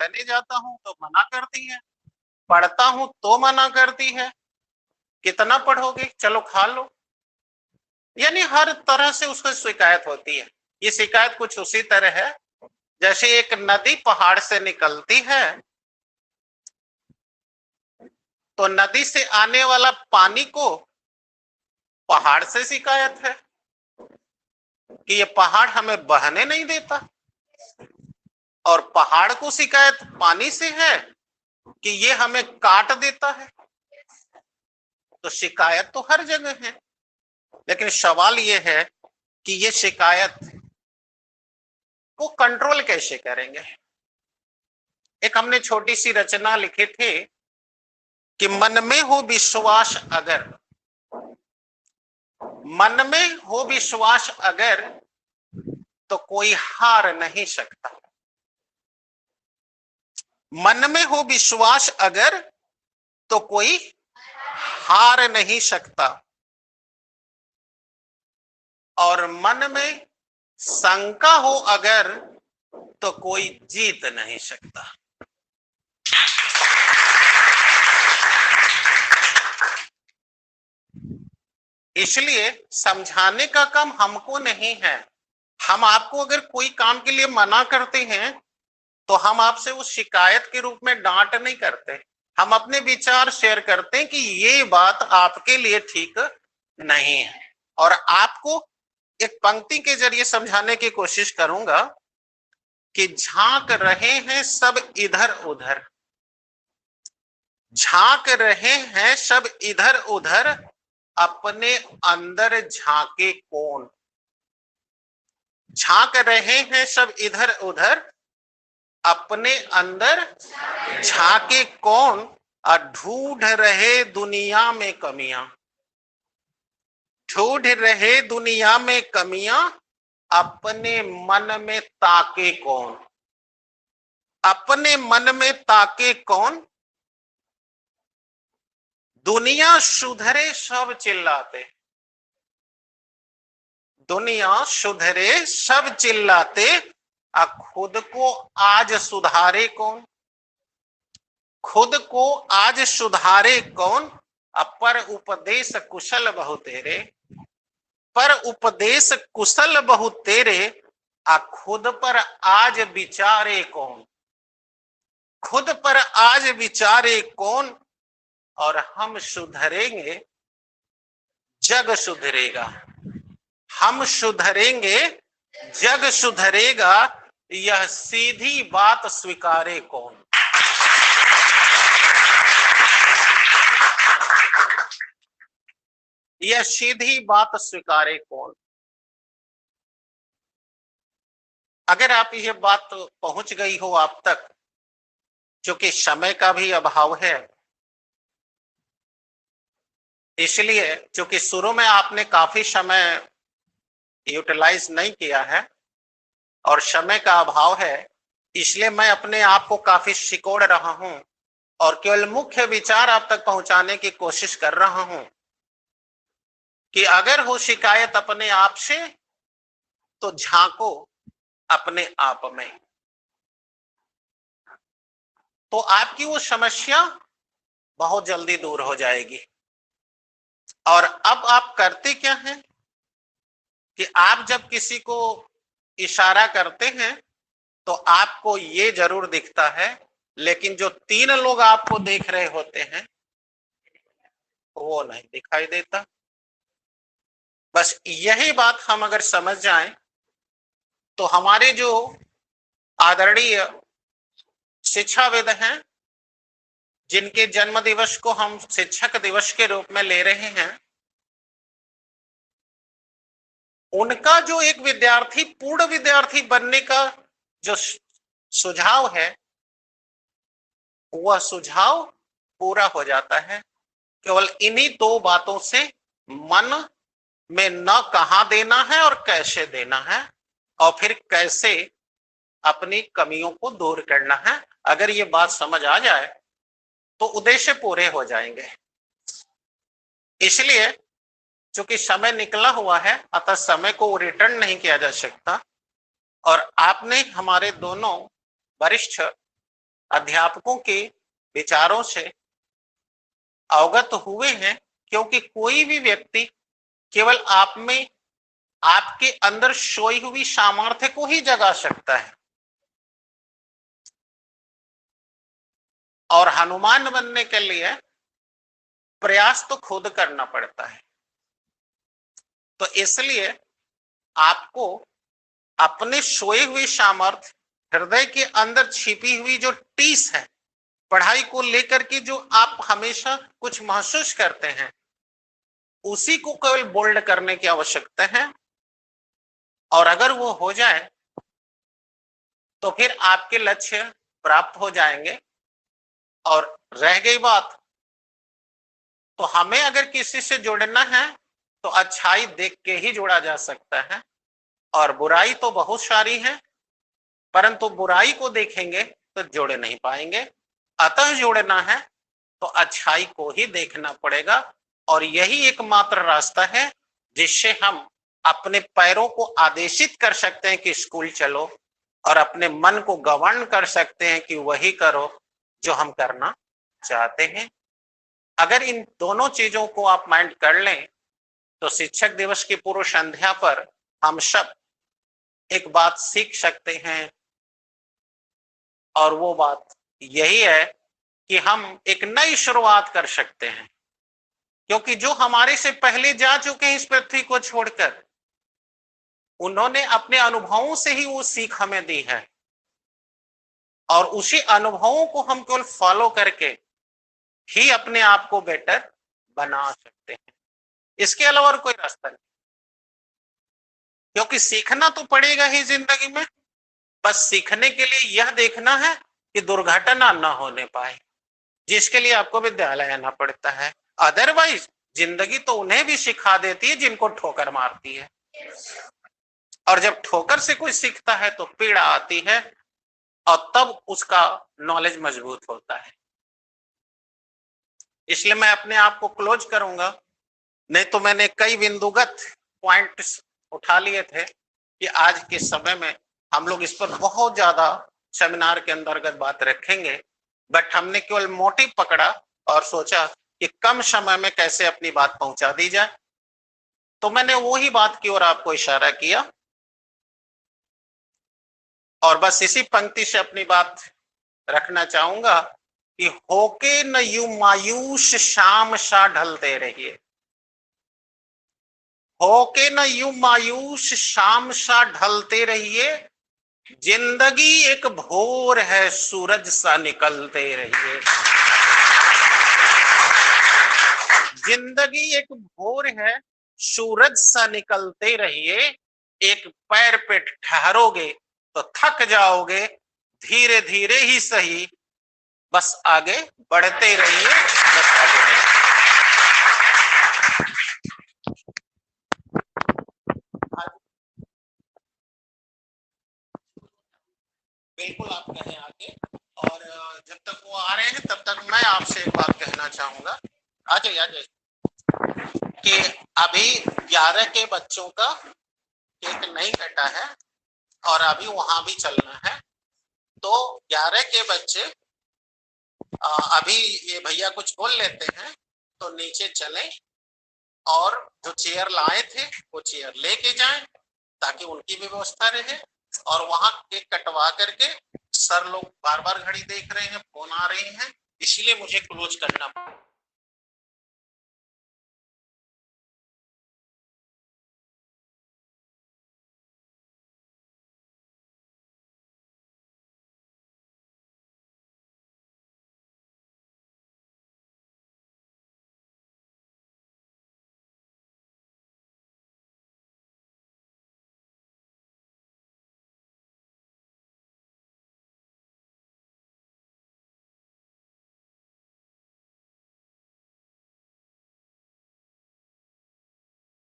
पढ़ने जाता हूं तो मना करती है, पढ़ता हूं तो मना करती है, कितना पढ़ोगे, चलो खा लो। यानी हर तरह से उसको शिकायत होती है। ये शिकायत कुछ उसी तरह है जैसे एक नदी पहाड़ से निकलती है तो नदी से आने वाला पानी को पहाड़ से शिकायत है कि ये पहाड़ हमें बहने नहीं देता, और पहाड़ को शिकायत पानी से है कि ये हमें काट देता है। तो शिकायत तो हर जगह है, लेकिन सवाल ये है कि ये शिकायत को कंट्रोल कैसे करेंगे। एक हमने छोटी सी रचना लिखी थी कि मन में हो विश्वास अगर, मन में हो विश्वास अगर तो कोई हार नहीं सकता। मन में हो विश्वास अगर तो कोई हार नहीं सकता, और मन में शंका हो अगर तो कोई जीत नहीं सकता। इसलिए समझाने का काम हमको नहीं है। हम आपको अगर कोई काम के लिए मना करते हैं तो हम आपसे उस शिकायत के रूप में डांट नहीं करते, हम अपने विचार शेयर करते हैं कि ये बात आपके लिए ठीक नहीं है। और आपको एक पंक्ति के जरिए समझाने की कोशिश करूंगा कि झांक रहे हैं सब इधर उधर, झांक रहे हैं सब इधर उधर, अपने अंदर झांके कौन। झांक रहे हैं सब इधर उधर, अपने अंदर झांके कौन, और ढूंढ रहे दुनिया में कमियां, ढूंढ रहे दुनिया में कमियां, अपने मन में ताके कौन, अपने मन में ताके कौन। दुनिया सुधरे सब चिल्लाते, दुनिया सुधरे सब चिल्लाते, खुद को आज सुधारे कौन, खुद को आज सुधारे कौन। पर उपदेश कुशल बहु तेरे, पर उपदेश कुशल बहु तेरे, खुद पर आज विचारे कौन, खुद पर आज विचारे कौन। और हम सुधरेंगे जग सुधरेगा, हम सुधरेंगे जग सुधरेगा, यह सीधी बात स्वीकारे कौन। यह सीधी बात स्वीकारे कौन। अगर आप यह बात पहुंच गई हो आप तक, क्योंकि समय का भी अभाव है, इसलिए क्योंकि शुरू में आपने काफी समय यूटिलाइज नहीं किया है और समय का अभाव है, इसलिए मैं अपने आप को काफी सिकोड़ रहा हूं और केवल मुख्य विचार आप तक पहुंचाने की कोशिश कर रहा हूं कि अगर हो शिकायत अपने आप से तो झांको अपने आप में, तो आपकी वो समस्या बहुत जल्दी दूर हो जाएगी। और अब आप करते क्या हैं कि आप जब किसी को इशारा करते हैं तो आपको ये जरूर दिखता है, लेकिन जो 3 लोग आपको देख रहे होते हैं वो नहीं दिखाई देता। बस यही बात हम अगर समझ जाएं तो हमारे जो आदरणीय शिक्षाविद हैं, जिनके जन्म दिवस को हम शिक्षक दिवस के रूप में ले रहे हैं, उनका जो एक विद्यार्थी पूर्ण विद्यार्थी बनने का जो सुझाव है, वह सुझाव पूरा हो जाता है केवल इन्हीं 2 बातों से, मन में न कहां देना है और कैसे देना है, और फिर कैसे अपनी कमियों को दूर करना है। अगर ये बात समझ आ जाए तो उद्देश्य पूरे हो जाएंगे। इसलिए चूंकि समय निकला हुआ है, अतः समय को रिटर्न नहीं किया जा सकता, और आपने हमारे दोनों वरिष्ठ अध्यापकों के विचारों से अवगत हुए हैं, क्योंकि कोई भी व्यक्ति केवल आप में, आपके अंदर सोई हुई सामर्थ्य को ही जगा सकता है। और हनुमान बनने के लिए प्रयास तो खुद करना पड़ता है। तो इसलिए आपको अपने सोए हुए सामर्थ्य, हृदय के अंदर छिपी हुई जो टीस है पढ़ाई को लेकर के, जो आप हमेशा कुछ महसूस करते हैं, उसी को केवल बोल्ड करने की आवश्यकता है। और अगर वो हो जाए तो फिर आपके लक्ष्य प्राप्त हो जाएंगे। और रह गई बात, तो हमें अगर किसी से जुड़ना है तो अच्छाई देख के ही जुड़ा जा सकता है। और बुराई तो बहुत सारी है, परंतु बुराई को देखेंगे तो जुड़ नहीं पाएंगे। अतः जुड़ना है तो अच्छाई को ही देखना पड़ेगा। और यही एकमात्र रास्ता है जिससे हम अपने पैरों को आदेशित कर सकते हैं कि स्कूल चलो, और अपने मन को गवर्न कर सकते हैं कि वही करो जो हम करना चाहते हैं। अगर इन दोनों चीजों को आप माइंड कर लें तो शिक्षक दिवस की पूर्व संध्या पर हम सब एक बात सीख सकते हैं, और वो बात यही है कि हम एक नई शुरुआत कर सकते हैं। क्योंकि जो हमारे से पहले जा चुके हैं इस पृथ्वी को छोड़कर, उन्होंने अपने अनुभवों से ही वो सीख हमें दी है, और उसी अनुभवों को हम केवल फॉलो करके ही अपने आप को बेटर बना सकते हैं। इसके अलावा और कोई रास्ता नहीं। क्योंकि सीखना तो पड़ेगा ही जिंदगी में, बस सीखने के लिए यह देखना है कि दुर्घटना ना होने पाए, जिसके लिए आपको विद्यालय आना पड़ता है। अदरवाइज जिंदगी तो उन्हें भी सिखा देती है जिनको ठोकर मारती है। और जब ठोकर से कोई सीखता है तो पीड़ा आती है, और तब उसका नॉलेज मजबूत होता है। इसलिए मैं अपने आप को क्लोज करूंगा। नहीं तो मैंने कई बिंदुगत पॉइंट्स उठा लिए थे कि आज के समय में हम लोग इस पर बहुत ज्यादा सेमिनार के अंतर्गत बात रखेंगे, बट हमने केवल मोटिव पकड़ा और सोचा कि कम समय में कैसे अपनी बात पहुंचा दी जाए। तो मैंने वही बात की ओर आपको इशारा किया, और बस इसी पंक्ति से अपनी बात रखना चाहूंगा कि होके न यू मायूस शाम सा ढलते रहिए। होके न यू मायूस शाम सा ढलते रहिए, जिंदगी एक भोर है सूरज सा निकलते रहिए। जिंदगी एक भोर है सूरज सा निकलते रहिए, एक पैर पे ठहरोगे तो थक जाओगे, धीरे धीरे ही सही, बस आगे बढ़ते रहिए, बस आगे बढ़ते। बिल्कुल आप कहें आगे। और जब तक वो आ रहे हैं तब तक मैं आपसे एक बात कहना चाहूंगा। आ जाइए कि अभी 11 के बच्चों का केक नहीं कटा है, और अभी वहां भी चलना है। तो 11 के बच्चे अभी ये भैया कुछ बोल लेते हैं तो नीचे चलें, और जो चेयर लाए थे वो चेयर लेके जाएं, ताकि उनकी भी व्यवस्था रहे। और वहां केक कटवा करके, सर लोग बार बार घड़ी देख रहे हैं, फोन आ रहे हैं, इसीलिए मुझे क्लोज करना पड़ा।